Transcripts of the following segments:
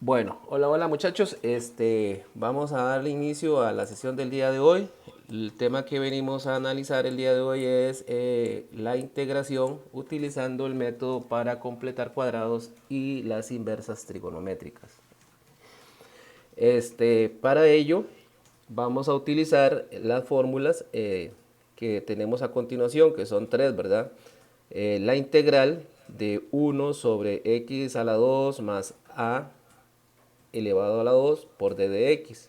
Bueno, hola muchachos, vamos a darle inicio a la sesión del día de hoy. El tema que venimos a analizar el día de hoy es la integración utilizando el método para completar cuadrados y las inversas trigonométricas. Para ello vamos a utilizar las fórmulas que tenemos a continuación, que son tres, ¿verdad? La integral de 1 sobre x a la 2 más a elevado a la 2 por d de x,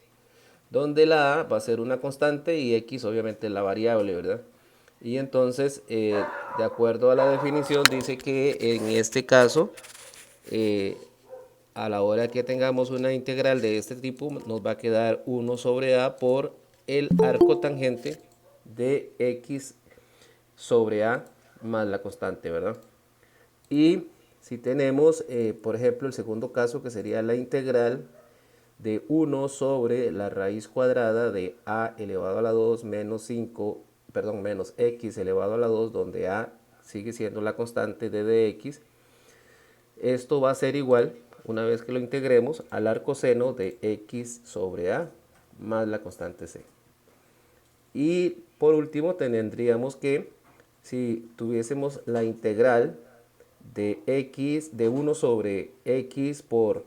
donde la a va a ser una constante y x obviamente es la variable, ¿verdad? Y entonces, de acuerdo a la definición, dice que en este caso, eh, a la hora que tengamos una integral de este tipo, nos va a quedar 1 sobre a por el arco tangente de x sobre a más la constante, ¿verdad? Y si tenemos, por ejemplo, el segundo caso, que sería la integral de 1 sobre la raíz cuadrada de a elevado a la 2 menos 5, perdón, menos x elevado a la 2, donde a sigue siendo la constante de x. Esto va a ser igual, una vez que lo integremos, al arco seno de x sobre a más la constante c. Y por último tendríamos que, si tuviésemos la integral de x de 1 sobre x por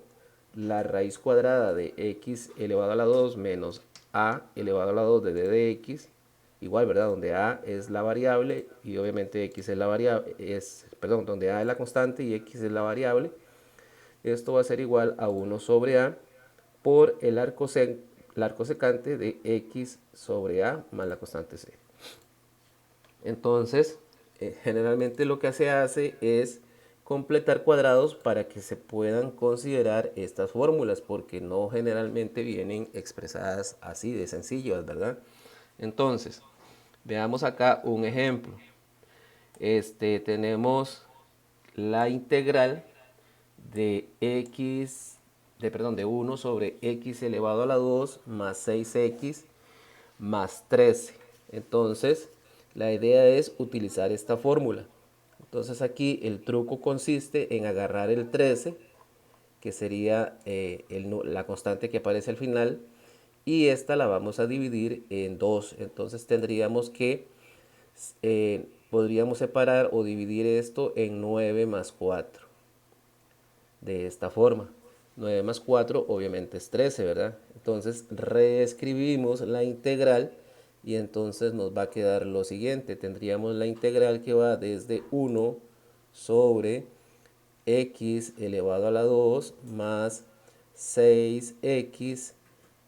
la raíz cuadrada de x elevado a la 2 menos a elevado a la 2 de d de x, igual, ¿verdad? Donde a es la variable y obviamente x es la variable, perdón, donde a es la constante y x es la variable. Esto va a ser igual a 1 sobre a por el arco secante de x sobre a más la constante c. Entonces, generalmente lo que se hace es completar cuadrados para que se puedan considerar estas fórmulas, porque no generalmente vienen expresadas así de sencillas, ¿verdad? Entonces, veamos acá un ejemplo. Tenemos la integral de de 1 sobre x elevado a la 2 más 6x más 13. Entonces, la idea es utilizar esta fórmula. Entonces aquí el truco consiste en agarrar el 13, que sería la constante que aparece al final, y esta la vamos a dividir en 2. Entonces tendríamos que, podríamos separar o dividir esto en 9 más 4 de esta forma. 9 más 4 obviamente es 13, ¿verdad? Entonces reescribimos la integral y entonces nos va a quedar lo siguiente. Tendríamos la integral que va desde 1 sobre x elevado a la 2 más 6x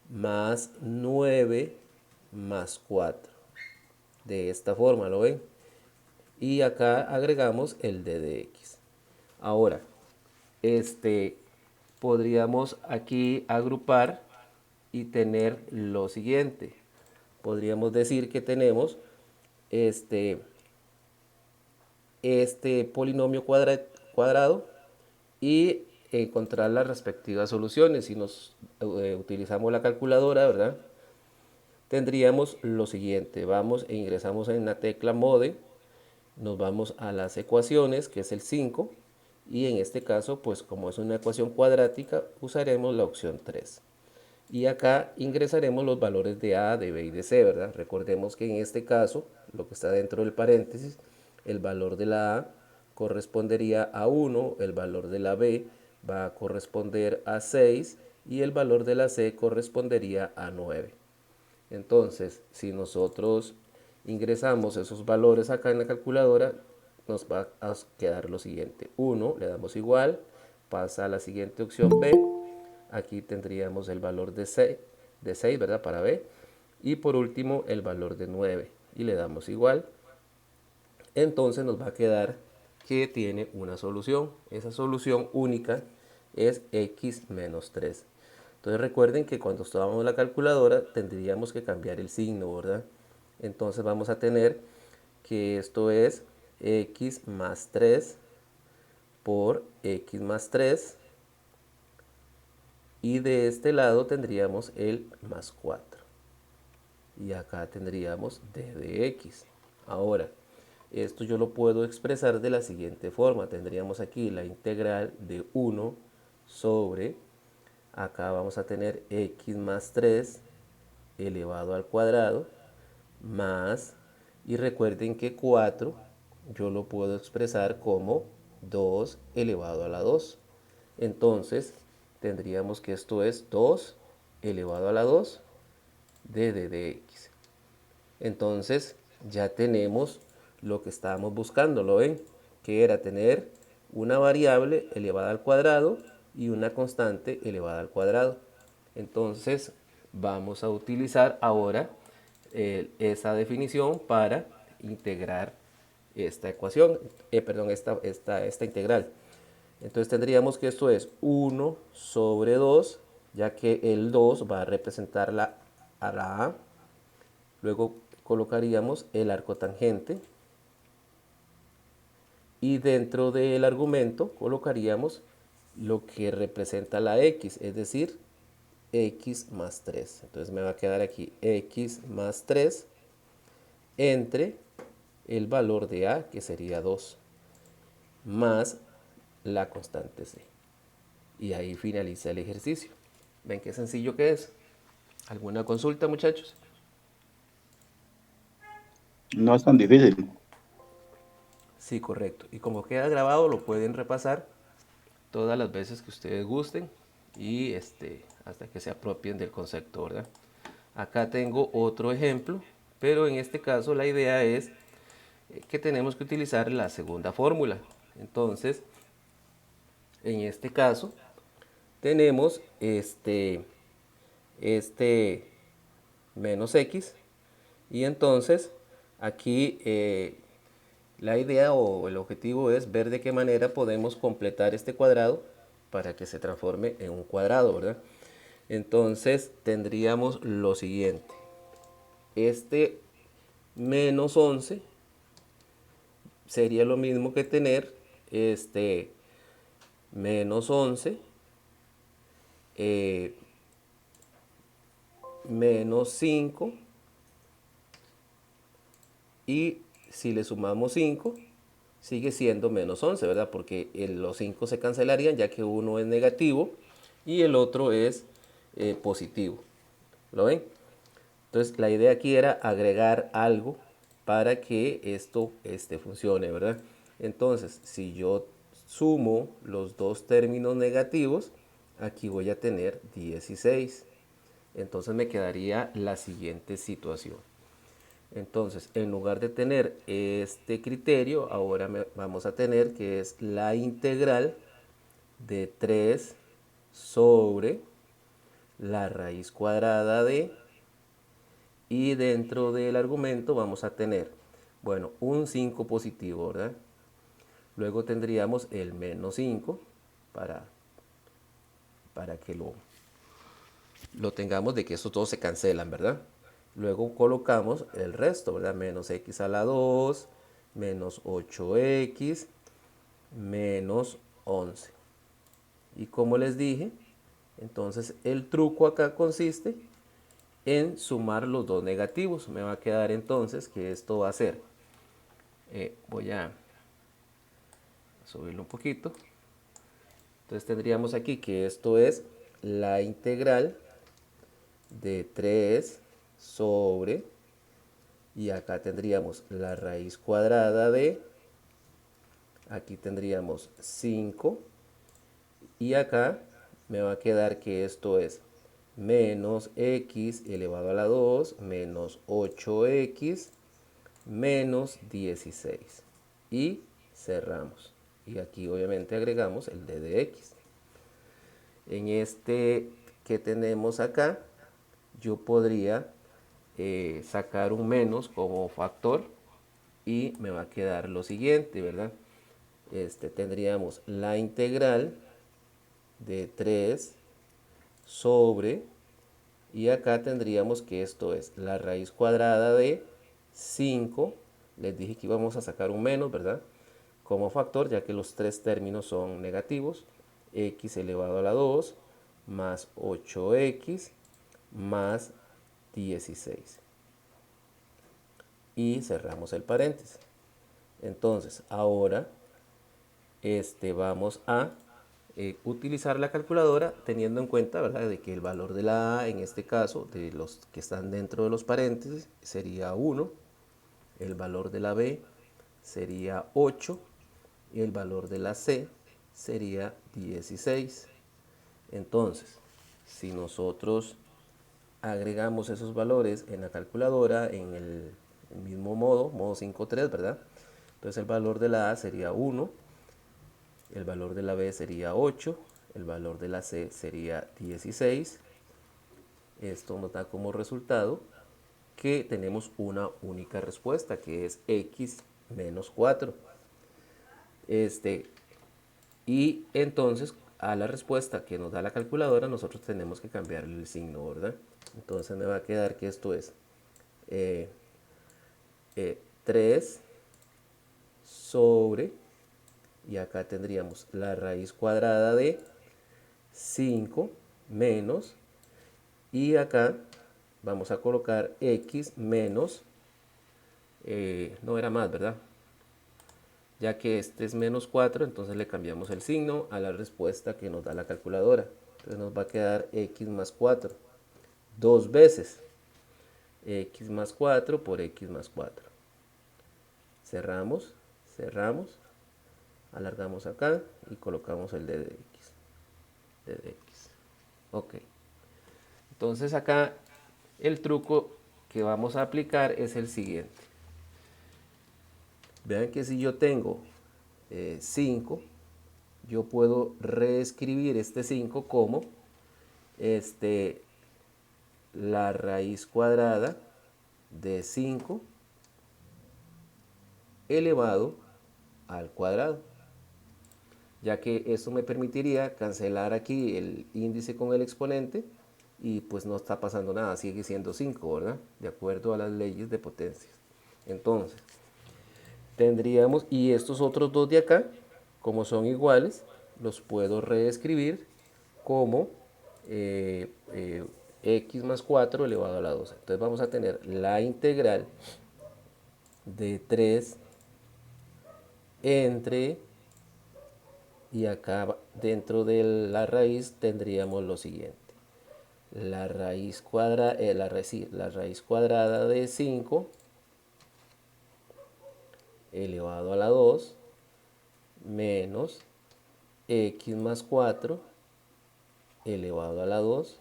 más 9 más 4. De esta forma, ¿lo ven? Y acá agregamos el d de x. Ahora, este, podríamos aquí agrupar y tener lo siguiente. Podríamos decir que tenemos este, este polinomio cuadrado y encontrar las respectivas soluciones. Si nos utilizamos la calculadora, ¿verdad? Tendríamos lo siguiente. Vamos e ingresamos en la tecla mode, nos vamos a las ecuaciones, que es el 5, y en este caso, pues como es una ecuación cuadrática, usaremos la opción 3. Y acá ingresaremos los valores de A, de B y de C, ¿verdad? Recordemos que en este caso, lo que está dentro del paréntesis, el valor de la A correspondería a 1, el valor de la B va a corresponder a 6 y el valor de la C correspondería a 9. Entonces, si nosotros ingresamos esos valores acá en la calculadora, nos va a quedar lo siguiente. 1, le damos igual, pasa a la siguiente opción B. Aquí tendríamos el valor de 6, ¿verdad? Para B. Y por último, el valor de 9. Y le damos igual. Entonces nos va a quedar que tiene una solución. Esa solución única es x menos 3. Entonces recuerden que cuando estábamos en la calculadora tendríamos que cambiar el signo, ¿verdad? Entonces vamos a tener que esto es x más 3 por x más 3 y de este lado tendríamos el más 4 y acá tendríamos d de x. Ahora, esto yo lo puedo expresar de la siguiente forma. Tendríamos aquí la integral de 1 sobre Acá vamos a tener x más 3 elevado al cuadrado más, y recuerden que 4 yo lo puedo expresar como 2 elevado a la 2. Entonces tendríamos que esto es 2 elevado a la 2 de d de x. Entonces ya tenemos lo que estábamos buscando, ¿lo ven? Que era tener una variable elevada al cuadrado y una constante elevada al cuadrado. Entonces vamos a utilizar ahora esa definición para integrar esta ecuación, perdón, esta integral. Entonces tendríamos que esto es 1 sobre 2, ya que el 2 va a representar a la a. Luego colocaríamos el arco tangente y dentro del argumento colocaríamos lo que representa la x, es decir, x más 3. Entonces me va a quedar aquí x más 3 entre el valor de a, que sería 2, más la constante c. Y ahí finaliza el ejercicio. ¿Ven qué sencillo que es? ¿Alguna consulta, muchachos? No es tan difícil. Sí, correcto. Y como queda grabado, lo pueden repasar todas las veces que ustedes gusten y hasta que se apropien del concepto, ¿verdad? Acá tengo otro ejemplo, pero en este caso la idea es que tenemos que utilizar la segunda fórmula. Entonces, en este caso, tenemos este menos x, y entonces aquí la idea o el objetivo es ver de qué manera podemos completar este cuadrado para que se transforme en un cuadrado, ¿verdad? Entonces tendríamos lo siguiente. Este menos 11 sería lo mismo que tener este menos 11 eh, menos 5, y si le sumamos 5 sigue siendo menos 11, ¿verdad? Porque los 5 se cancelarían ya que uno es negativo y el otro es positivo. ¿Lo ven? Entonces la idea aquí era agregar algo para que esto funcione, ¿verdad? Entonces, si yo sumo los dos términos negativos, aquí voy a tener 16. Entonces me quedaría la siguiente situación. Entonces, en lugar de tener este criterio, ahora vamos a tener que es la integral de 3 sobre la raíz cuadrada de, y dentro del argumento vamos a tener, bueno, un 5 positivo, ¿verdad? Luego tendríamos el menos 5 para, para que lo tengamos de que estos dos se cancelan, ¿verdad? Luego colocamos el resto, ¿verdad? Menos x a la 2, menos 8x, menos 11. Y como les dije, entonces el truco acá consiste en sumar los dos negativos. Me va a quedar entonces que esto va a ser, voy a subirlo un poquito. Entonces tendríamos aquí que esto es la integral de 3 sobre, y acá tendríamos la raíz cuadrada de, aquí tendríamos 5, y acá me va a quedar que esto es menos x elevado a la 2 menos 8x menos 16. Y cerramos. Y aquí obviamente agregamos el d de x. En este que tenemos acá, yo podría sacar un menos como factor y me va a quedar lo siguiente, ¿verdad? Tendríamos la integral de 3 sobre, y acá tendríamos que esto es la raíz cuadrada de 5. Les dije que íbamos a sacar un menos, ¿verdad? Como factor, ya que los tres términos son negativos. X elevado a la 2 más 8x más 16. Y cerramos el paréntesis. Entonces, ahora vamos a utilizar la calculadora teniendo en cuenta, ¿verdad?, de que el valor de la A, en este caso, de los que están dentro de los paréntesis, sería 1, el valor de la B sería 8 y el valor de la C sería 16. Entonces, si nosotros agregamos esos valores en la calculadora en el mismo modo 5.3, ¿verdad? Entonces el valor de la A sería 1, el valor de la B sería 8, el valor de la C sería 16. Esto nos da como resultado que tenemos una única respuesta, que es x menos 4. Y entonces a la respuesta que nos da la calculadora nosotros tenemos que cambiarle el signo, ¿verdad? Entonces me va a quedar que esto es 3 sobre, y acá tendríamos la raíz cuadrada de 5 menos, y acá vamos a colocar x menos, no era más, ¿verdad? Ya que este es menos 4, entonces le cambiamos el signo a la respuesta que nos da la calculadora. Entonces nos va a quedar x más 4, dos veces x más 4 por x más 4. Cerramos, cerramos, alargamos acá y colocamos el d de x. D de x. Ok. Entonces acá el truco que vamos a aplicar es el siguiente. Vean que si yo tengo 5, yo puedo reescribir este 5 como la raíz cuadrada de 5 elevado al cuadrado, ya que eso me permitiría cancelar aquí el índice con el exponente y pues no está pasando nada, sigue siendo 5, ¿verdad? De acuerdo a las leyes de potencias. Entonces, tendríamos, y estos otros dos de acá, como son iguales, los puedo reescribir como x más 4 elevado a la 12. Entonces vamos a tener la integral de 3 entre, y acá dentro de la raíz tendríamos lo siguiente. La raíz cuadrada, la raíz cuadrada de 5 elevado a la 2 menos x más 4 elevado a la 2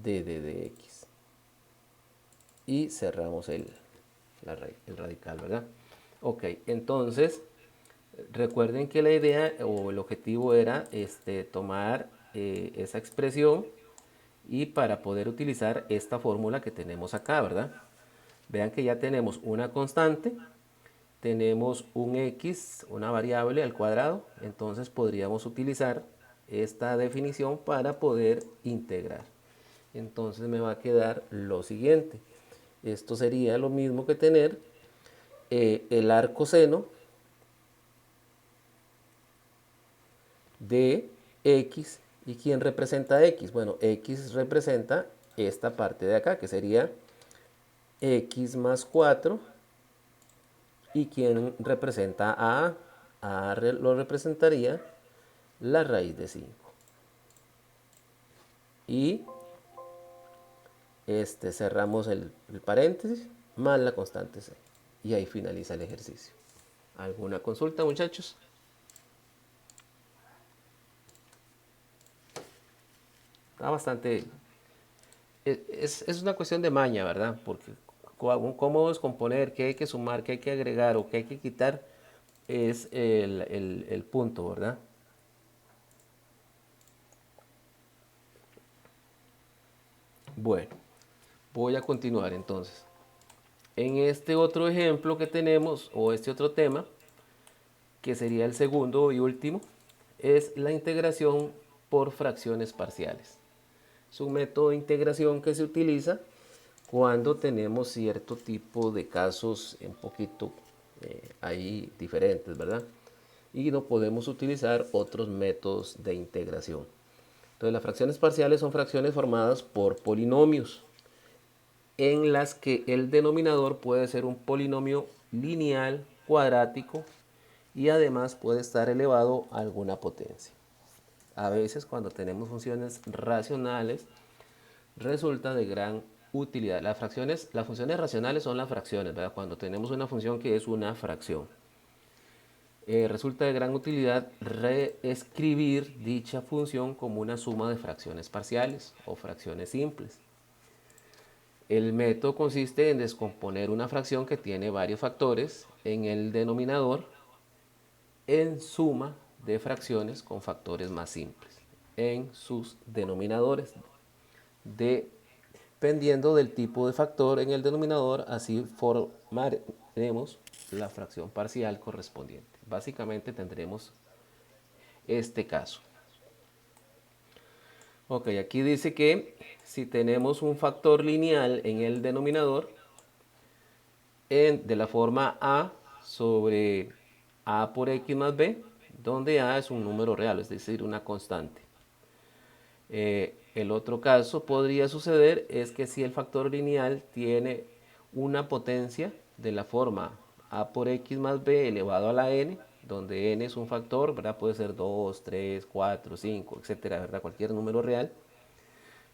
de x. Y cerramos el radical, ¿verdad? Ok, entonces recuerden que la idea o el objetivo era tomar esa expresión y para poder utilizar esta fórmula que tenemos acá, ¿verdad? Vean que ya tenemos una constante, tenemos un x, una variable al cuadrado, entonces podríamos utilizar esta definición para poder integrar. Entonces me va a quedar lo siguiente. Esto sería lo mismo que tener el arco seno de x. ¿Y quién representa x? Bueno, x representa esta parte de acá, que sería x más 4. ¿Y quién representa a A? A lo representaría la raíz de 5. Y cerramos el paréntesis más la constante c. Y ahí finaliza el ejercicio. ¿Alguna consulta, muchachos? Está bastante... Es una cuestión de maña, ¿verdad? Porque cómo descomponer, qué hay que sumar, qué hay que agregar o qué hay que quitar es el punto, ¿verdad? Bueno, voy a continuar entonces. En este otro ejemplo que tenemos, o este otro tema, que sería el segundo y último, es la integración por fracciones parciales. Es un método de integración que se utiliza cuando tenemos cierto tipo de casos un poquito ahí diferentes, ¿verdad? Y no podemos utilizar otros métodos de integración. Entonces las fracciones parciales son fracciones formadas por polinomios en las que el denominador puede ser un polinomio lineal, cuadrático y además puede estar elevado a alguna potencia. a veces cuando tenemos funciones racionales, resulta de gran utilidad. Las funciones racionales son las fracciones, ¿verdad? Cuando tenemos una función que es una fracción. Resulta de gran utilidad reescribir dicha función como una suma de fracciones parciales o fracciones simples. El método consiste en descomponer una fracción que tiene varios factores en el denominador en suma de fracciones con factores más simples en sus denominadores. Dependiendo del tipo de factor en el denominador, así formaremos la fracción parcial correspondiente. Básicamente tendremos este caso. Ok, aquí dice que si tenemos un factor lineal en el denominador, de la forma a sobre a por x más b, donde a es un número real, es decir, una constante. El otro caso podría suceder es que si el factor lineal tiene una potencia de la forma a por x más b elevado a la n, donde n es un factor, ¿verdad? Puede ser 2, 3, 4, 5, etcétera, ¿verdad? Cualquier número real.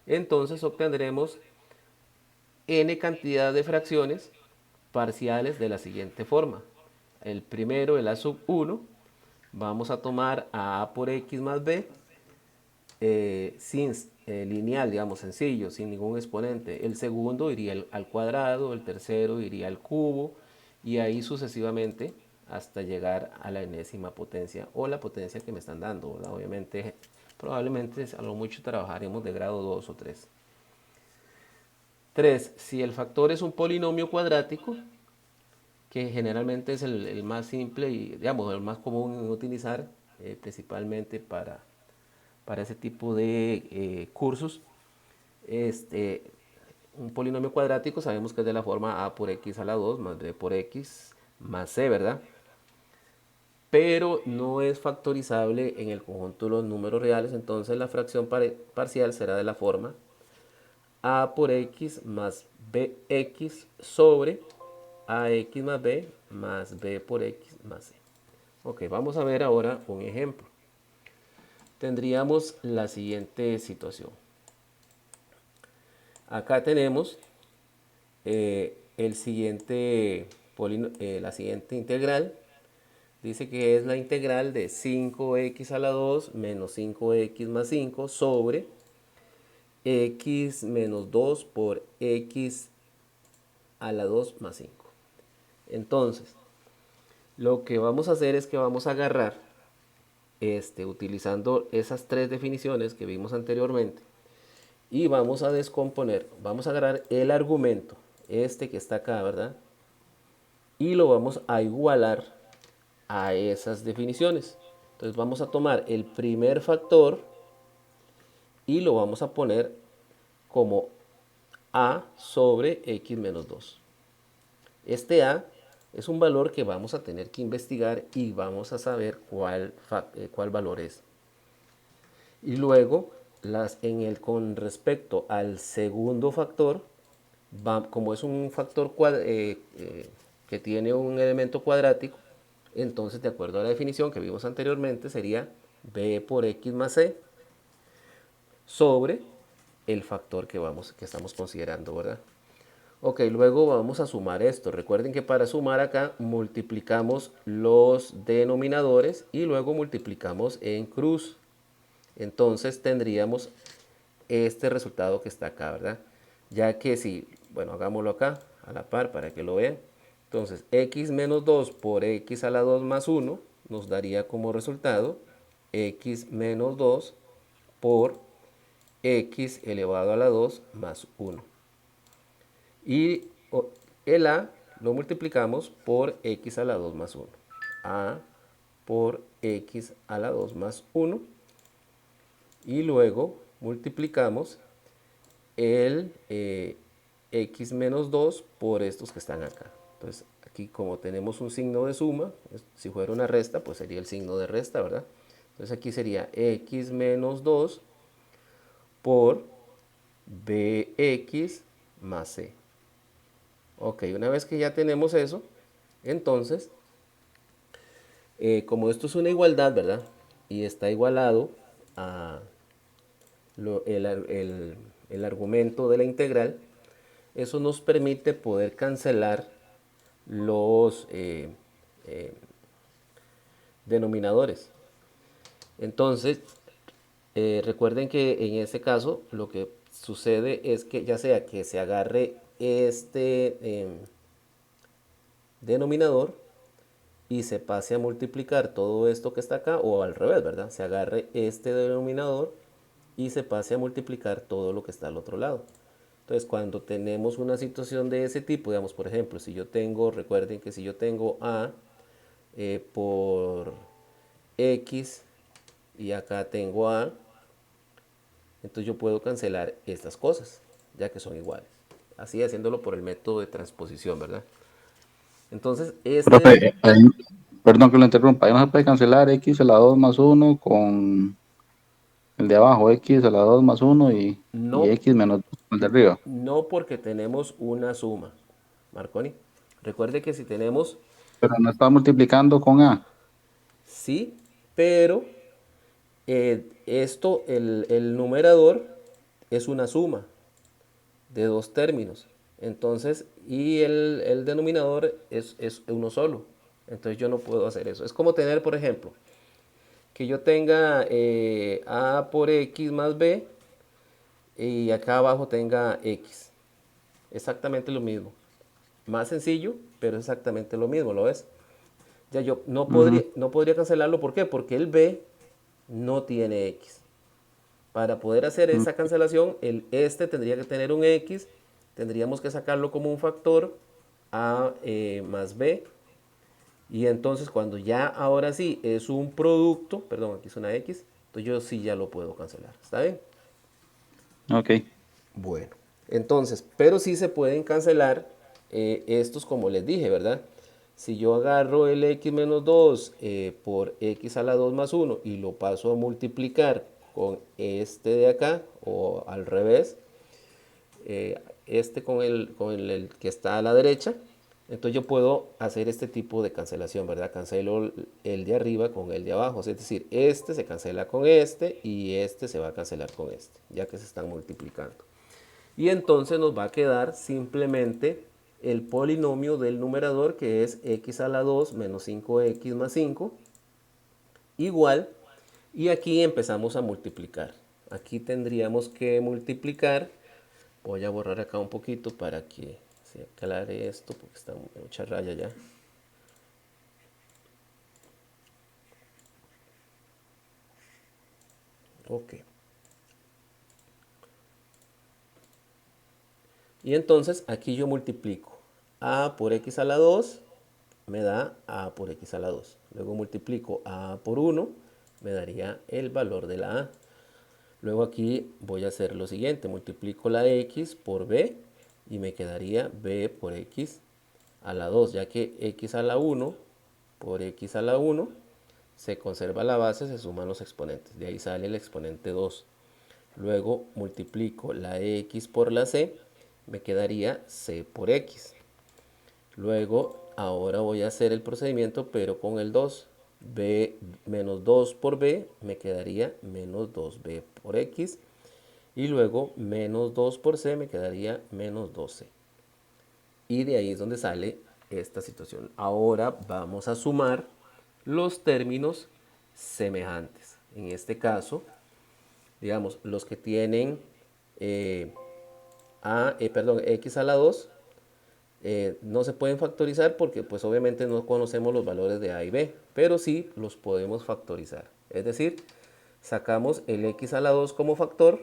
Entonces obtendremos n cantidad de fracciones parciales de la siguiente forma. El primero, el a sub 1, vamos a tomar a por x más b sin lineal, digamos, sencillo, sin ningún exponente. El segundo iría al cuadrado, el tercero iría al cubo y ahí sucesivamente hasta llegar a la enésima potencia o la potencia que me están dando, ¿verdad? Obviamente, probablemente a lo mucho trabajaremos de grado 2 o 3. 3. Si el factor es un polinomio cuadrático, que generalmente es el más simple y, digamos, el más común en utilizar, principalmente para ese tipo de cursos. Un polinomio cuadrático sabemos que es de la forma a por x a la 2 más b por x más c, ¿verdad? Pero no es factorizable en el conjunto de los números reales, entonces la fracción parcial será de la forma a por x más bx sobre ax más b más b por x más c. Ok, vamos a ver ahora un ejemplo. Tendríamos la siguiente situación. Acá tenemos la siguiente integral. Dice que es la integral de 5x a la 2 menos 5x más 5 sobre x menos 2 por x a la 2 más 5. Entonces, lo que vamos a hacer es que vamos a agarrar, utilizando esas tres definiciones que vimos anteriormente, y vamos a descomponer, vamos a agarrar el argumento, que está acá, ¿verdad? Y lo vamos a igualar a esas definiciones. Entonces vamos a tomar el primer factor y lo vamos a poner como a sobre x menos 2. Este a es un valor que vamos a tener que investigar y vamos a saber cuál valor es. Y luego, con respecto al segundo factor, como es un factor que tiene un elemento cuadrático, entonces de acuerdo a la definición que vimos anteriormente sería b por x más c sobre el factor que estamos considerando, ¿verdad? Ok, luego vamos a sumar esto. Recuerden que para sumar acá multiplicamos los denominadores y luego multiplicamos en cruz. Entonces tendríamos este resultado que está acá, ¿verdad? Ya que si, bueno, hagámoslo acá a la par para que lo vean. Entonces, x menos 2 por x a la 2 más 1 nos daría como resultado x menos 2 por x elevado a la 2 más 1. Y el a lo multiplicamos por x a la 2 más 1. A por x a la 2 más 1. Y luego multiplicamos el x menos 2 por estos que están acá. Entonces aquí como tenemos un signo de suma, si fuera una resta, pues sería el signo de resta, ¿verdad? Entonces aquí sería x menos 2 por bx más c. Ok, una vez que ya tenemos eso, entonces, como esto es una igualdad, ¿verdad? Y está igualado el argumento de la integral, eso nos permite poder cancelar los denominadores. Entonces, recuerden que en este caso lo que sucede es que ya sea que se agarre este denominador y se pase a multiplicar todo esto que está acá, o al revés, ¿verdad? Se agarre este denominador y se pase a multiplicar todo lo que está al otro lado. Entonces, cuando tenemos una situación de ese tipo, digamos, por ejemplo, si yo tengo, recuerden que si yo tengo A por X y acá tengo A, entonces yo puedo cancelar estas cosas, ya que son iguales. Así haciéndolo por el método de transposición, ¿verdad? Entonces, Profe, perdón que lo interrumpa, ahí no se puede cancelar x a la 2 más uno con el de abajo, x a la 2 más uno y no, x menos 2 con el de arriba. no porque tenemos una suma, Marconi. Recuerde que si tenemos Pero no está multiplicando con a. sí, pero el numerador es una suma de dos términos. Entonces, y el denominador es uno solo. Entonces yo no puedo hacer eso. Es como tener, por ejemplo, que yo tenga a por x más b y acá abajo tenga x. Exactamente lo mismo. Más sencillo, pero es exactamente lo mismo, ¿lo ves? Ya yo Ujú. no podría cancelarlo, ¿por qué? Porque el b no tiene x. Para poder hacer Mm. esa cancelación, este tendría que tener un x, tendríamos que sacarlo como un factor a más b, y entonces cuando ya ahora sí es un producto, perdón, aquí es una x, entonces yo sí ya lo puedo cancelar, ¿está bien? Ok. Bueno, entonces, pero sí se pueden cancelar estos como les dije, ¿verdad? Si yo agarro el x menos 2 por x a la 2 más uno y lo paso a multiplicar con este de acá, o al revés, este con el que está a la derecha, entonces yo puedo hacer este tipo de cancelación, ¿verdad? Cancelo el de arriba con el de abajo, es decir, este se cancela con este y este se va a cancelar con este, ya que se están multiplicando. Y entonces nos va a quedar simplemente el polinomio del numerador, que es x a la 2 menos 5x más 5 igual, y aquí empezamos a multiplicar. Aquí tendríamos que multiplicar. Voy a borrar acá un poquito para que se aclare esto, porque está mucha raya ya. Ok. Y entonces aquí yo multiplico a por x a la 2 me da a por x a la 2. Luego multiplico a por 1, me daría el valor de la a. Luego aquí voy a hacer lo siguiente, multiplico la x por b y me quedaría b por x a la 2, ya que x a la 1 por x a la 1 se conserva la base, se suman los exponentes, de ahí sale el exponente 2. Luego multiplico la x por la c, me quedaría c por x. Luego, ahora voy a hacer el procedimiento, pero con el 2. B menos 2 por b me quedaría menos 2b por x. Y luego menos 2 por c me quedaría menos 2c. Y de ahí es donde sale esta situación. Ahora vamos a sumar los términos semejantes. En este caso, digamos, los que tienen x a la 2 no se pueden factorizar porque pues obviamente no conocemos los valores de a y b, pero sí los podemos factorizar. Es decir, sacamos el x a la 2 como factor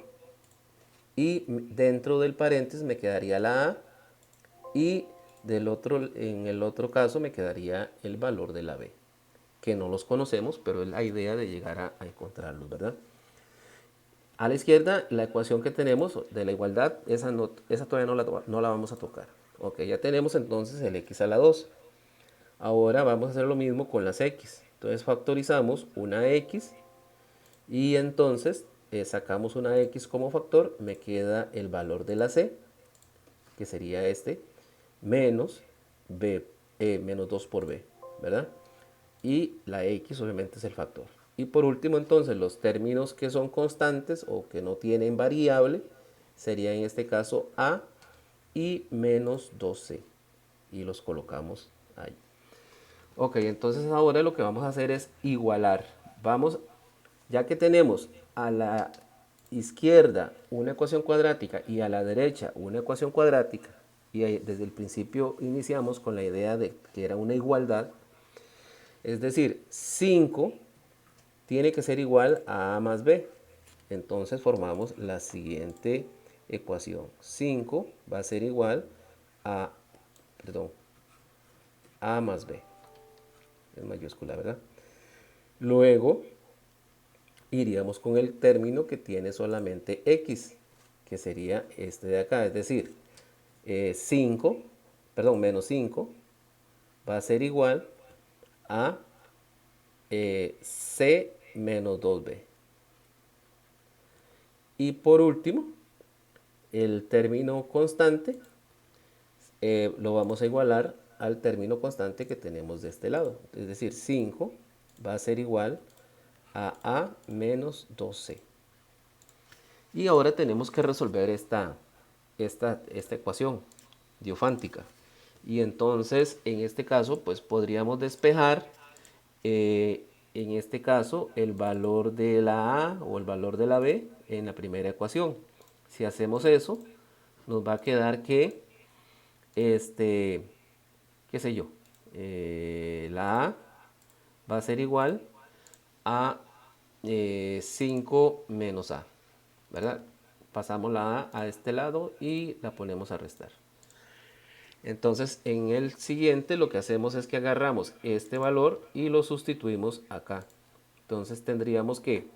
y dentro del paréntesis me quedaría la a y en el otro caso me quedaría el valor de la b, que no los conocemos, pero es la idea de llegar a encontrarlos, ¿verdad? A la izquierda, la ecuación que tenemos de la igualdad, esa todavía no la vamos a tocar. Ok, ya tenemos entonces el x a la 2. Ahora vamos a hacer lo mismo con las x. Entonces factorizamos una x y entonces sacamos una x como factor. Me queda el valor de la c, que sería este, menos b, menos 2 por b, ¿verdad? Y la x obviamente es el factor. Y por último, entonces, los términos que son constantes o que no tienen variable, sería en este caso a y menos 2c. Y los colocamos ahí. Ok, entonces ahora lo que vamos a hacer es igualar. Vamos, ya que tenemos a la izquierda una ecuación cuadrática y a la derecha una ecuación cuadrática, y desde el principio iniciamos con la idea de que era una igualdad, es decir, 5 tiene que ser igual a a más b. Entonces formamos la siguiente ecuación. 5 va a ser igual a, perdón, a más b. Es mayúscula, ¿verdad? Luego iríamos con el término que tiene solamente x, que sería este de acá. Es decir, 5, perdón, menos 5 va a ser igual a c menos 2b. Y por último, el término constante lo vamos a igualar al término constante que tenemos de este lado. Es decir, 5 va a ser igual a menos 2c. Y ahora tenemos que resolver esta ecuación diofántica. Y entonces, en este caso, pues podríamos despejar, en este caso, el valor de la a o el valor de la b en la primera ecuación. Si hacemos eso, nos va a quedar que, qué sé yo, la a va a ser igual a 5 menos a, ¿verdad? Pasamos la a este lado y la ponemos a restar. Entonces, en el siguiente lo que hacemos es que agarramos este valor y lo sustituimos acá. Entonces tendríamos que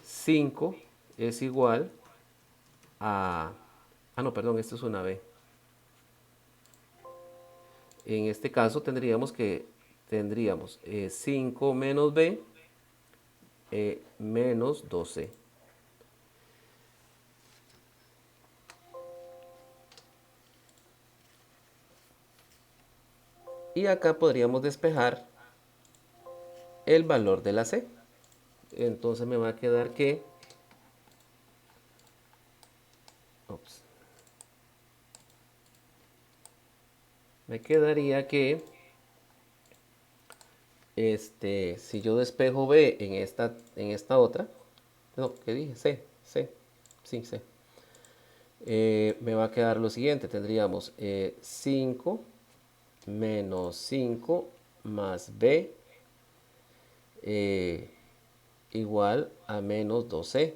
5 es igual a... Ah, no, perdón, esto es una b. En este caso tendríamos 5 menos b menos 12. Y acá podríamos despejar el valor de la c. Entonces me va a quedar que... Ups, me quedaría que si yo despejo b en esta otra, no, ¿qué dije? C, sí, C. Me va a quedar lo siguiente, tendríamos 5 menos 5 más b igual a menos 2c.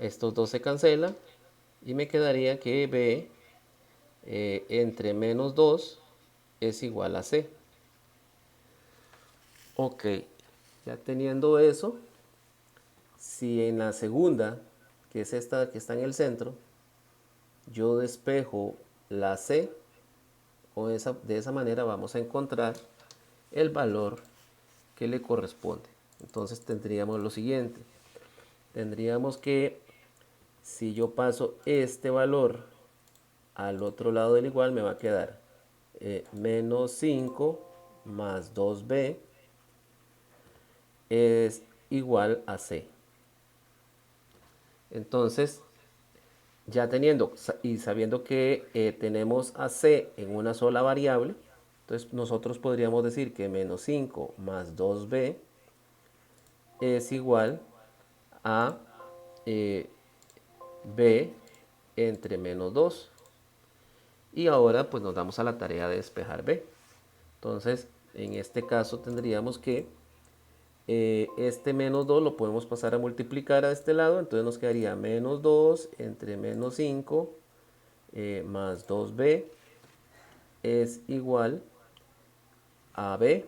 Estos dos se cancelan y me quedaría que b entre menos 2 es igual a c. Ok, ya teniendo eso, si en la segunda, que es esta que está en el centro, yo despejo la c, de esa manera vamos a encontrar el valor que le corresponde. Entonces tendríamos lo siguiente. Tendríamos que, si yo paso este valor al otro lado del igual, me va a quedar menos 5 más 2b es igual a c. Entonces, ya teniendo y sabiendo que tenemos a c en una sola variable, entonces nosotros podríamos decir que menos 5 más 2b es igual a b entre menos 2. Y ahora pues nos damos a la tarea de despejar b. Entonces, en este caso tendríamos que este menos 2 lo podemos pasar a multiplicar a este lado, entonces nos quedaría menos 2 entre menos 5 más 2b es igual a b.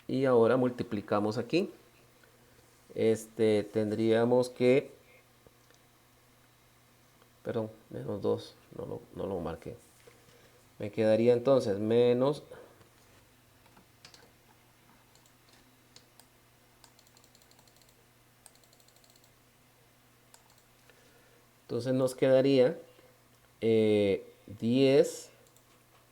Y ahora multiplicamos aquí. Tendríamos que, perdón, menos 2, no lo marqué. Me quedaría entonces menos, entonces nos quedaría 10,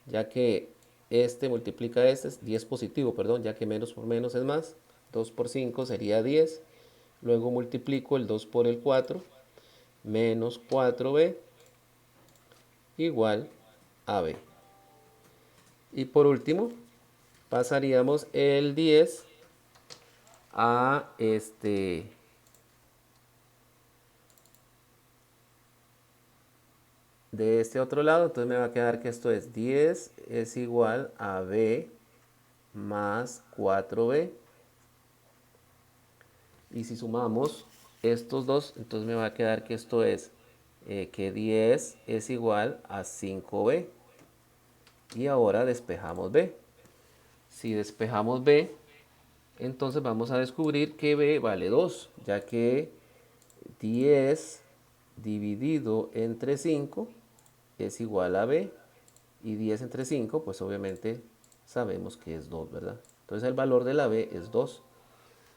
ya que este multiplica este, es 10 positivo, perdón, ya que menos por menos es más. 2 por 5 sería 10. Luego multiplico el 2 por el 4, menos 4b igual a b. Y por último, pasaríamos el 10 a de este otro lado. Entonces me va a quedar que esto es 10 es igual a b más 4b. Y si sumamos estos dos, entonces me va a quedar que esto es que 10 es igual a 5b. Y ahora despejamos b. Si despejamos b, entonces vamos a descubrir que b vale 2, ya que 10 dividido entre 5 es igual a b. Y 10 entre 5, pues obviamente sabemos que es 2, ¿verdad? Entonces el valor de la b es 2.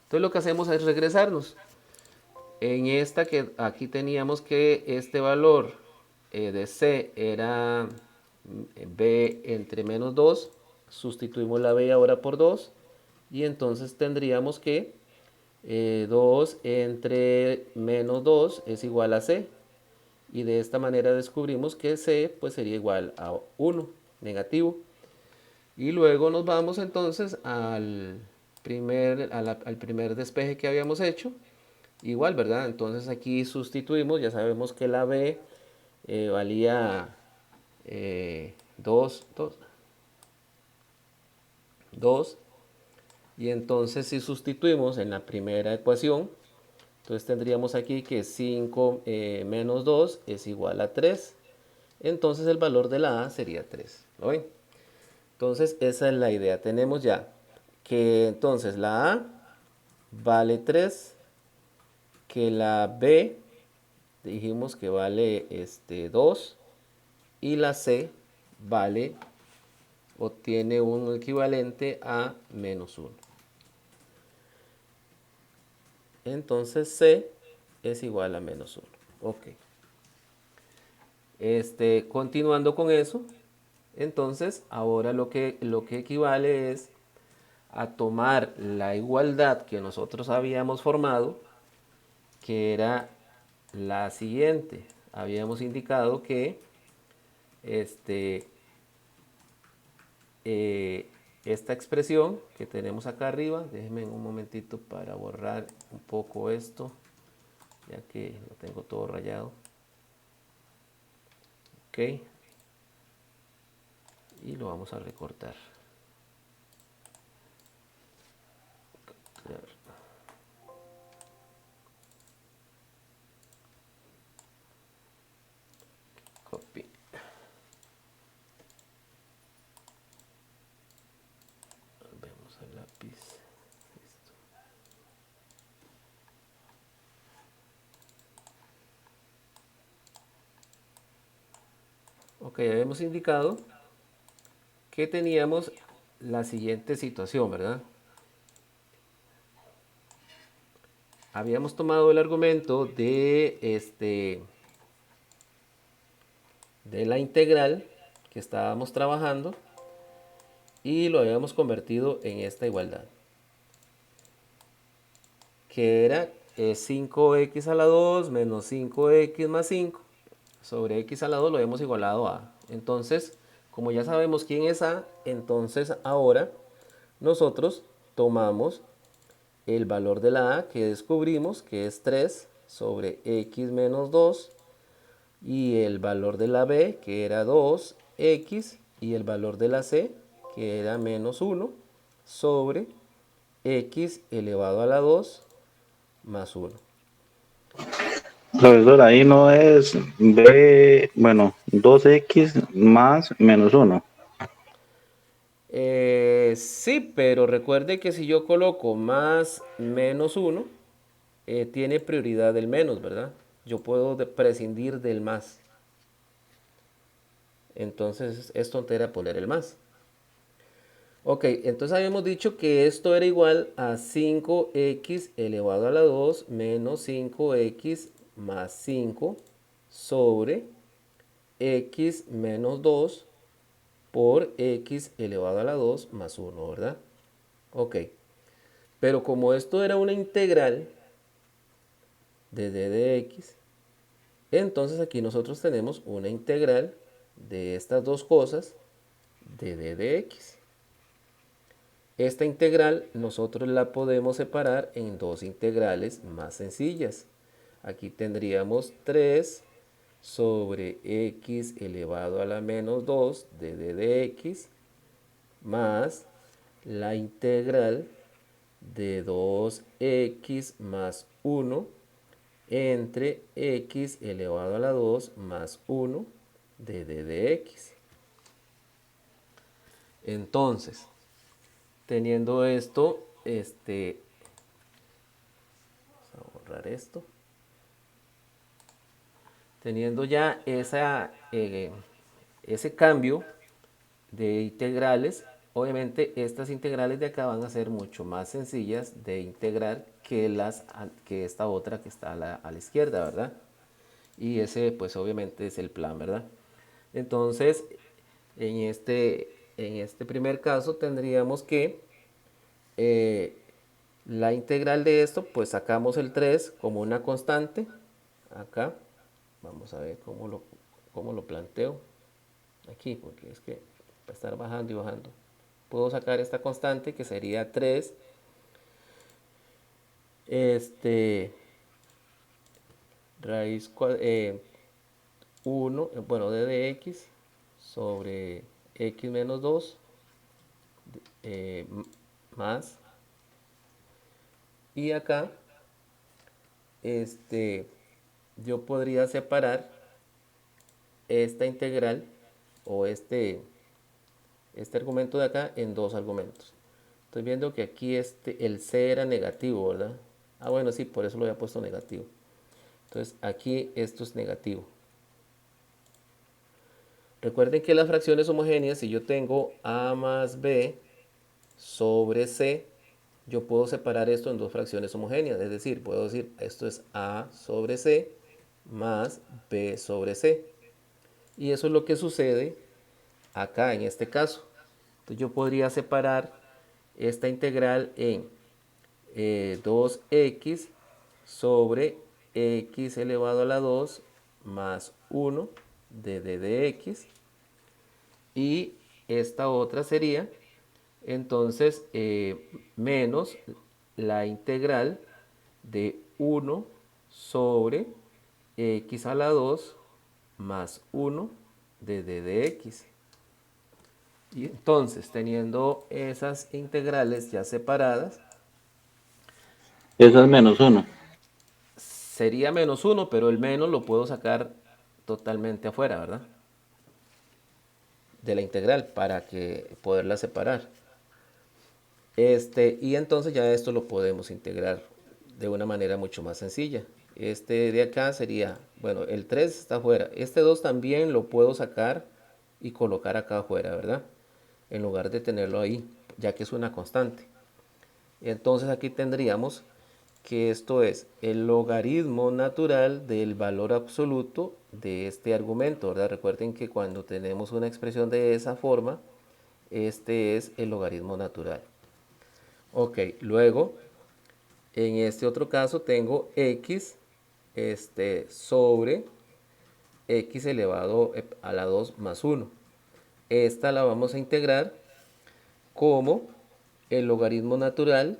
Entonces lo que hacemos es regresarnos. En esta que aquí teníamos que este valor de c era b entre menos 2, sustituimos la b ahora por 2 y entonces tendríamos que 2 entre menos 2 es igual a c, y de esta manera descubrimos que c pues sería igual a 1, negativo. Y luego nos vamos entonces al primer despeje que habíamos hecho. Igual, ¿verdad? Entonces aquí sustituimos, ya sabemos que la b valía 2, 2. Y entonces si sustituimos en la primera ecuación, entonces tendríamos aquí que 5 menos 2 es igual a 3. Entonces el valor de la a sería 3. ¿Lo ven? Entonces esa es la idea. Tenemos ya que entonces la a vale 3, que la b dijimos que vale 2 y la c vale o tiene un equivalente a menos 1. Entonces c es igual a menos 1. Ok. Continuando con eso, entonces ahora lo que equivale es a tomar la igualdad que nosotros habíamos formado, que era la siguiente. Habíamos indicado que esta expresión que tenemos acá arriba, déjenme un momentito para borrar un poco esto, ya que lo tengo todo rayado. Ok. Y lo vamos a recortar. Copy. Vemos el lápiz. Listo. Ok, habíamos indicado que teníamos la siguiente situación, ¿verdad? Habíamos tomado el argumento de la integral que estábamos trabajando y lo habíamos convertido en esta igualdad, que era 5x a la 2 menos 5x más 5 sobre x a la 2 lo hemos igualado a a. Entonces, como ya sabemos quién es a, entonces ahora nosotros tomamos el valor de la a que descubrimos, que es 3 sobre x menos 2, y el valor de la b, que era 2x, y el valor de la c, que era menos 1, sobre x elevado a la 2 más 1. Profesor, ahí no es b, bueno, 2x más menos 1. Sí, pero recuerde que si yo coloco más menos 1, tiene prioridad el menos, ¿verdad? Yo puedo prescindir del más. Entonces es tontera poner el más. Ok, entonces habíamos dicho que esto era igual a 5x elevado a la 2 menos 5x más 5 sobre x menos 2 por x elevado a la 2 más 1, ¿verdad? Ok. Pero como esto era una integral de d de x, entonces aquí nosotros tenemos una integral de estas dos cosas de d de x. Esta integral nosotros la podemos separar en dos integrales más sencillas. Aquí tendríamos 3 sobre x elevado a la menos 2 de d de x más la integral de 2x más 1 entre x elevado a la 2 más 1 de d de x. Entonces, teniendo esto, vamos a borrar esto. Teniendo ya ese cambio de integrales, obviamente estas integrales de acá van a ser mucho más sencillas de integrar que esta otra que está a la izquierda, ¿verdad? Y ese pues obviamente es el plan, ¿verdad? Entonces, en este primer caso tendríamos que la integral de esto, pues sacamos el 3 como una constante. Acá, vamos a ver cómo lo planteo. Aquí, porque es que va a estar bajando y bajando. Puedo sacar esta constante que sería 3 raíz 1, bueno, d de x sobre x menos 2 más, y acá yo podría separar esta integral o este argumento de acá en dos argumentos. Estoy viendo que aquí el c era negativo, ¿verdad? Ah, bueno, sí, por eso lo había puesto negativo. Entonces aquí esto es negativo. Recuerden que las fracciones homogéneas, si yo tengo a más b sobre c, yo puedo separar esto en dos fracciones homogéneas. Es decir, puedo decir esto es a sobre c más b sobre c. Y eso es lo que sucede acá en este caso. Entonces yo podría separar esta integral en 2x sobre x elevado a la 2 más 1 de d de x, y esta otra sería entonces menos la integral de 1 sobre x a la 2 más 1 de d de x. Y entonces, teniendo esas integrales ya separadas, Esa es menos 1. sería menos 1, pero el menos lo puedo sacar totalmente afuera, ¿verdad? De la integral para que poderla separar. Y entonces ya esto lo podemos integrar de una manera mucho más sencilla. Este de acá sería, bueno, el 3 está afuera. Este 2 también lo puedo sacar y colocar acá afuera, ¿verdad? En lugar de tenerlo ahí, ya que es una constante. Entonces aquí tendríamos que esto es el logaritmo natural del valor absoluto de este argumento, ¿verdad? Recuerden que cuando tenemos una expresión de esa forma, este es el logaritmo natural. Ok, luego en este otro caso tengo x sobre x elevado a la 2 más 1. Esta la vamos a integrar como el logaritmo natural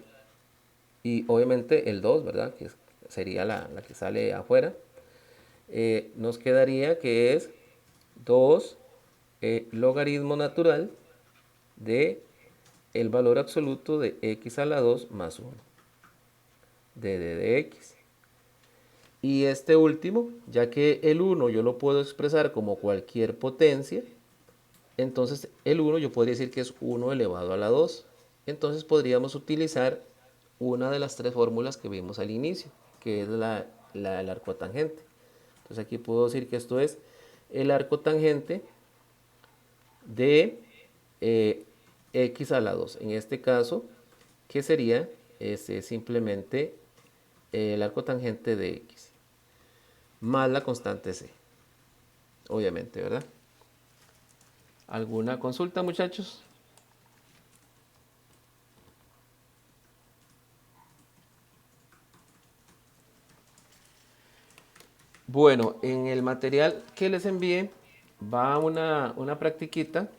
y obviamente el 2, ¿verdad? Que sería la que sale afuera. Nos quedaría que es 2 logaritmo natural de el valor absoluto de x a la 2 más 1 de d de x. Y este último, ya que el 1 yo lo puedo expresar como cualquier potencia, entonces el 1 yo podría decir que es 1 elevado a la 2. Entonces podríamos utilizar una de las tres fórmulas que vimos al inicio, que es la del arco tangente. Entonces aquí puedo decir que esto es el arco tangente de x a la 2. En este caso, que sería simplemente el arco tangente de x más la constante c, obviamente, ¿verdad? ¿Alguna consulta, muchachos? Bueno, en el material que les envié va una practiquita.